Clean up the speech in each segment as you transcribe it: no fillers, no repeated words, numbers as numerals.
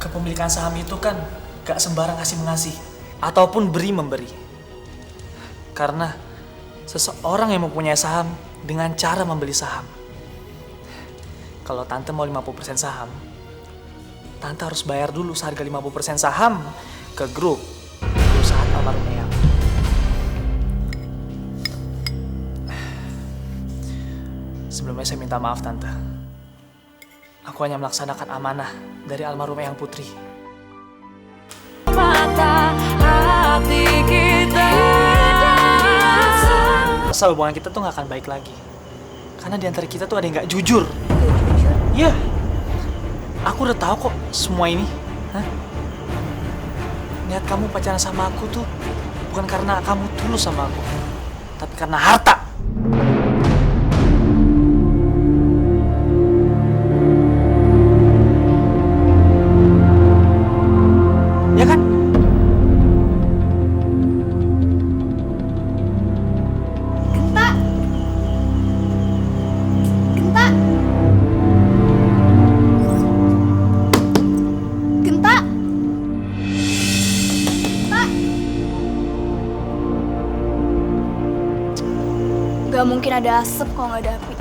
kepemilikan saham itu kan gak sembarang kasih-mengasih ataupun beri-memberi. Karena seseorang yang mempunyai saham dengan cara membeli saham. Kalau tante mau 50% saham, tante harus bayar dulu seharga 50% saham ke grup perusahaan almarhum Eyang. Sebelumnya saya minta maaf tante. Aku hanya melaksanakan amanah dari almarhum Eyang Putri. Mata hati kita. Asal hubungan kita tuh gak akan baik lagi. Karena di antara kita tuh ada yang gak jujur. Iya. Aku udah tahu kok semua ini. Hah? Niat kamu pacaran sama aku tuh bukan karena kamu tulus sama aku, tapi karena harta. Ya kan? Genta! Genta! Genta! Genta! Gak mungkin ada asap kalau gak ada api.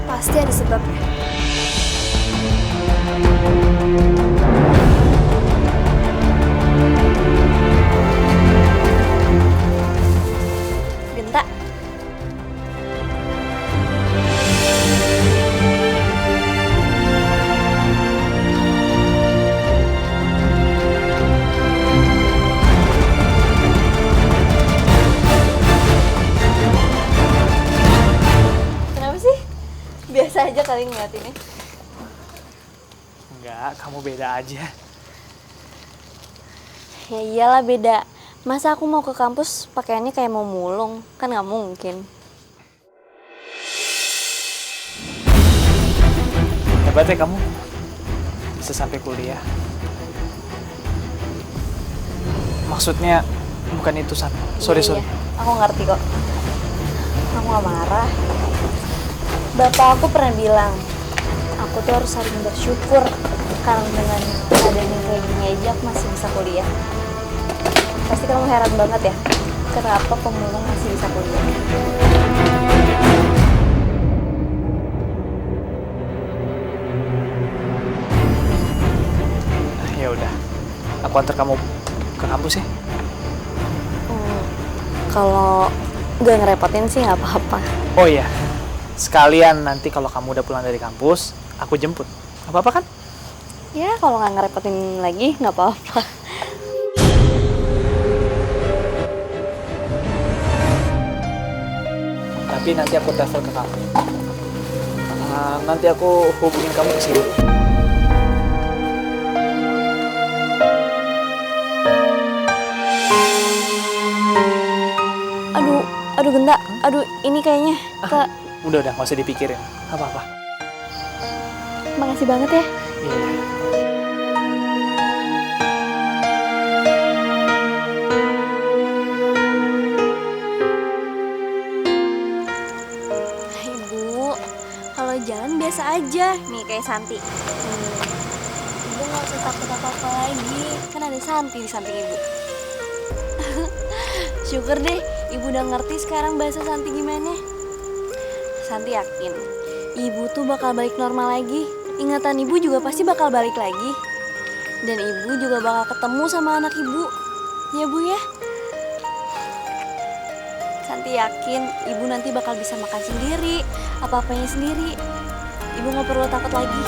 Pasti ada sebabnya. Genta. Kenapa sih? Biasa aja kali ngeliatinnya. Enggak, kamu beda aja. Ya iyalah beda. Masa aku mau ke kampus pakaiannya kayak mau mulung? Kan gak mungkin. Hebat ya kamu, bisa sampai kuliah. Maksudnya bukan itu, San. Sorry. Iya, aku ngerti kok. Aku gak marah. Bapak aku pernah bilang, aku tuh harus saling bersyukur karena dengan keadaan yang kayak gini aja aku masih bisa kuliah. Pasti kamu heran banget ya, kenapa pemulung masih bisa kuliah. Ya udah, aku antar kamu ke kampus ya. Kalau gak ngerepotin sih gak apa-apa. Oh iya, sekalian nanti kalau kamu udah pulang dari kampus, aku jemput. Gak apa-apa kan? Ya kalau gak ngerepotin lagi gak apa-apa. Tapi nanti aku telepon ke kamu. Nanti aku hubungin kamu ke sini. Aduh Genta, aduh ini kayaknya ke... Udah, gak usah dipikirin. Apa-apa. Makasih banget ya. Iya. Ibu, kalau jalan biasa aja. Nih kayak Santi. Ibu gak usah takut apa-apa lagi. Kan ada Santi di samping ibu. Syukur deh, ibu udah ngerti sekarang bahasa Santi gimana. Santi yakin, ibu tuh bakal balik normal lagi. Ingatan ibu juga pasti bakal balik lagi. Dan ibu juga bakal ketemu sama anak ibu. Ya bu ya? Santi yakin ibu nanti bakal bisa makan sendiri, apa-apanya sendiri. Ibu gak perlu takut lagi.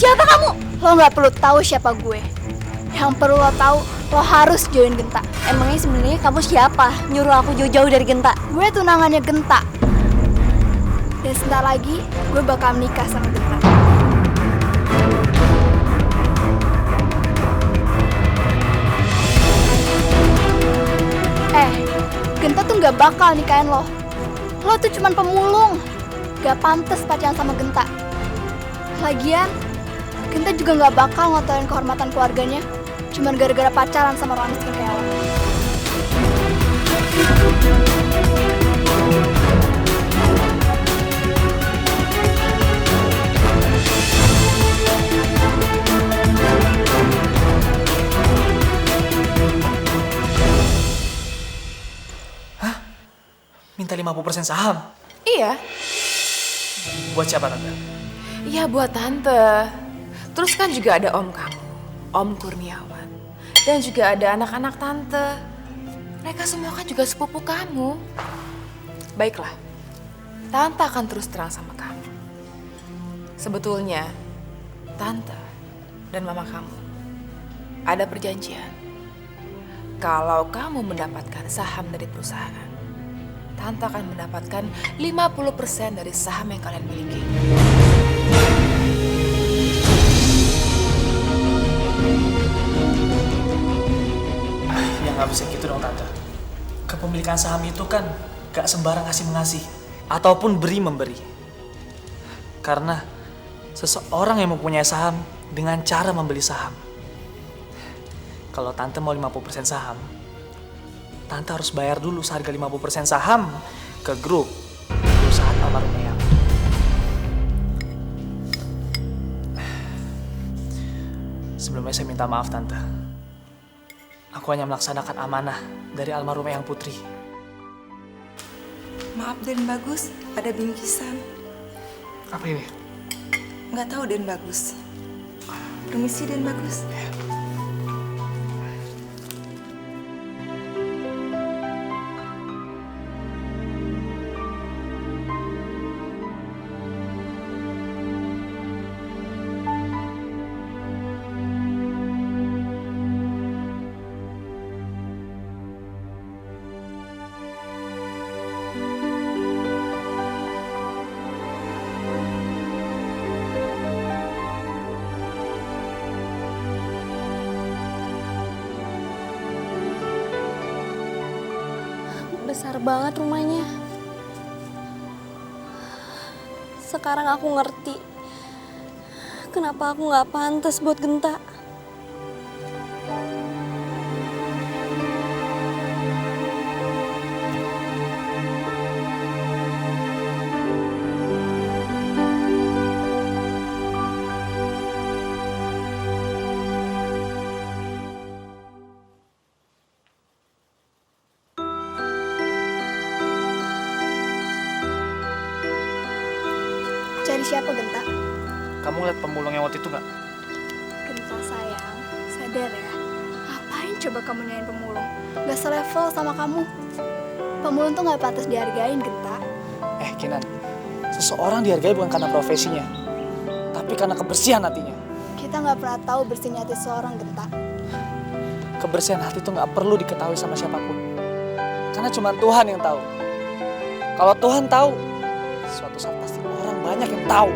Siapa kamu? Lo nggak perlu tahu siapa gue. Yang perlu lo tahu, lo harus join Genta. Emangnya sebenarnya kamu siapa? Nyuruh aku jauh-jauh dari Genta. Gue tunangannya Genta. Dan sebentar lagi, gue bakal menikah sama Genta. gak bakal nikahin lo. Lo tuh cuman pemulung, gak pantas pacaran sama Genta. Lagian, Genta juga gak bakal ngotorin kehormatan keluarganya cuman gara-gara pacaran sama orang miskin kayak lo. Minta 50% saham? Iya. Buat siapa tante? Iya buat tante. Terus kan juga ada om kamu, Om Kurniawan. Dan juga ada anak-anak tante. Mereka semua kan juga sepupu kamu. Baiklah, tante akan terus terang sama kamu. Sebetulnya, tante dan mama kamu ada perjanjian. Kalau kamu mendapatkan saham dari perusahaan, tante akan mendapatkan 50% dari saham yang kalian miliki. Ya nggak bisa gitu dong tante. Kepemilikan saham itu kan gak sembarang kasih mengasih ataupun beri memberi. Karena seseorang yang mempunyai saham dengan cara membeli saham. Kalau tante mau 50% saham, tante harus bayar dulu seharga 50% saham ke grup perusahaan almarhum Eyang. Sebelumnya saya minta maaf tante. Aku hanya melaksanakan amanah dari almarhum Eyang Putri. Maaf Den Bagus, ada bingkisan. Apa ini? Nggak tahu Den Bagus. Permisi Den Bagus. Besar banget rumahnya. Sekarang aku ngerti kenapa aku nggak pantas buat Genta. Cari siapa, Genta? Kamu ngeliat pemulung yang waktu itu gak? Genta sayang, sadar ya. Ngapain coba kamu nyanyiin pemulung? Gak selevel sama kamu. Pemulung tuh gak pantas dihargain, Genta. Kinan, seseorang dihargai bukan karena profesinya, tapi karena kebersihan hatinya. Kita gak pernah tahu bersihnya hati seorang, Genta. Kebersihan hati itu gak perlu diketahui sama siapapun, karena cuma Tuhan yang tahu. Kalau Tuhan tahu, suatu saat pasti orang banyak yang tahu.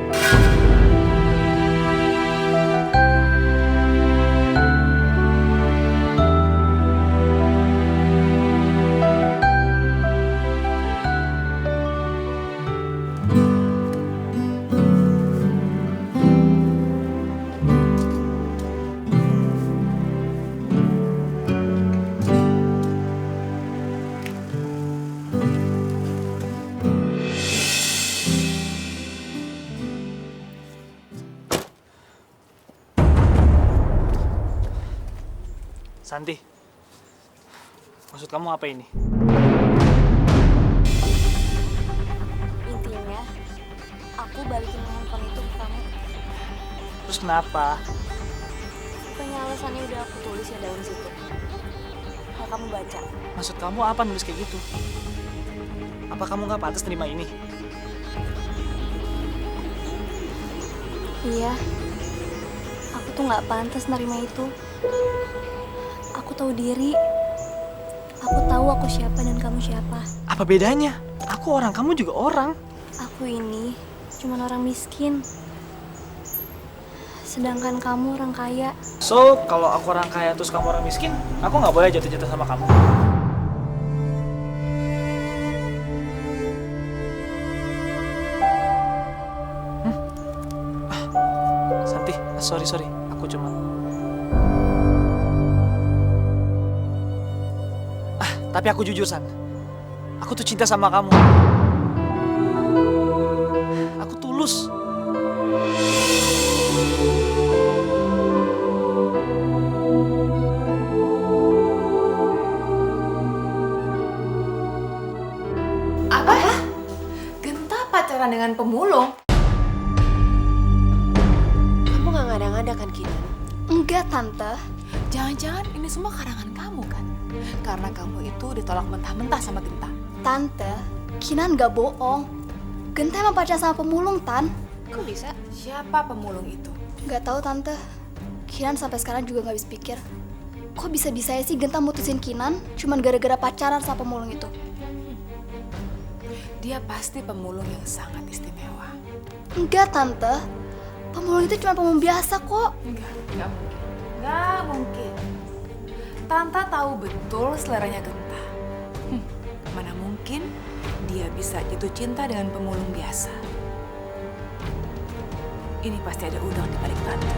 Santi, maksud kamu apa ini? Intinya, aku balikin handphone itu ke kamu. Terus kenapa? Pokoknya alasannya udah aku tulis ya daun situ. Mau kamu baca. Maksud kamu apa nulis kayak gitu? Apa kamu gak pantas terima ini? Iya, aku tuh nggak pantas nerima itu. Aku tahu diri. Aku tahu aku siapa dan kamu siapa. Apa bedanya? Aku orang, kamu juga orang. Aku ini cuma orang miskin. Sedangkan kamu orang kaya. So, kalau aku orang kaya terus kamu orang miskin, aku nggak boleh jatuh-jatuh sama kamu. Sorry. Aku cuma... Tapi aku jujur, San. Aku tuh cinta sama kamu. Aku tulus. Apa? Genta pacaran dengan pemulung? Kamu gak ngada-ngada kan, Kinan? Enggak, Tante. Jangan-jangan ini semua karangan kamu kan? Karena kamu itu ditolak mentah-mentah sama Genta. Tante, Kinan gak bohong. Genta emang pacaran sama pemulung, Tan. Kok bisa? Siapa pemulung itu? Gak tahu Tante. Kinan sampai sekarang juga gak bisa pikir. Kok bisa-bisanya sih Genta mutusin Kinan cuman gara-gara pacaran sama pemulung itu? Dia pasti pemulung yang sangat istimewa. Enggak, Tante. Pemulung itu cuma pemulung biasa kok. Enggak mungkin. Enggak mungkin. Tante tahu betul seleranya Genta. Mana mungkin dia bisa jatuh cinta dengan pemulung biasa. Ini pasti ada udang di balik Tante.